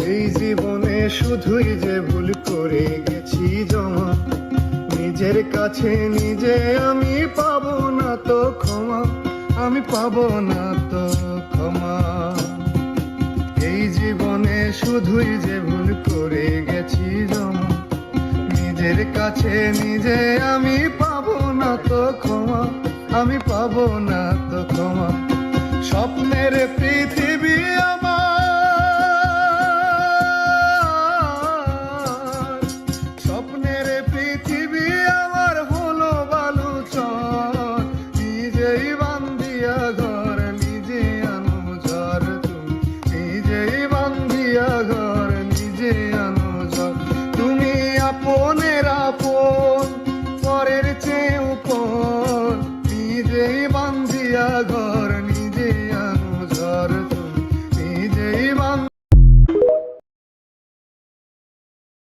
এই জীবনে শুধুই যে ভুল করে গেছি জমা, নিজের কাছে নিজে আমি পাবো না তো ক্ষমা, আমি পাবো না তো ক্ষমা। এই জীবনে শুধুই যে ভুল করে গেছি জমা, নিজের কাছে নিজে আমি পাবো না তো ক্ষমা, আমি পাবো না তো ক্ষমা। স্বপ্নের পৃথিবী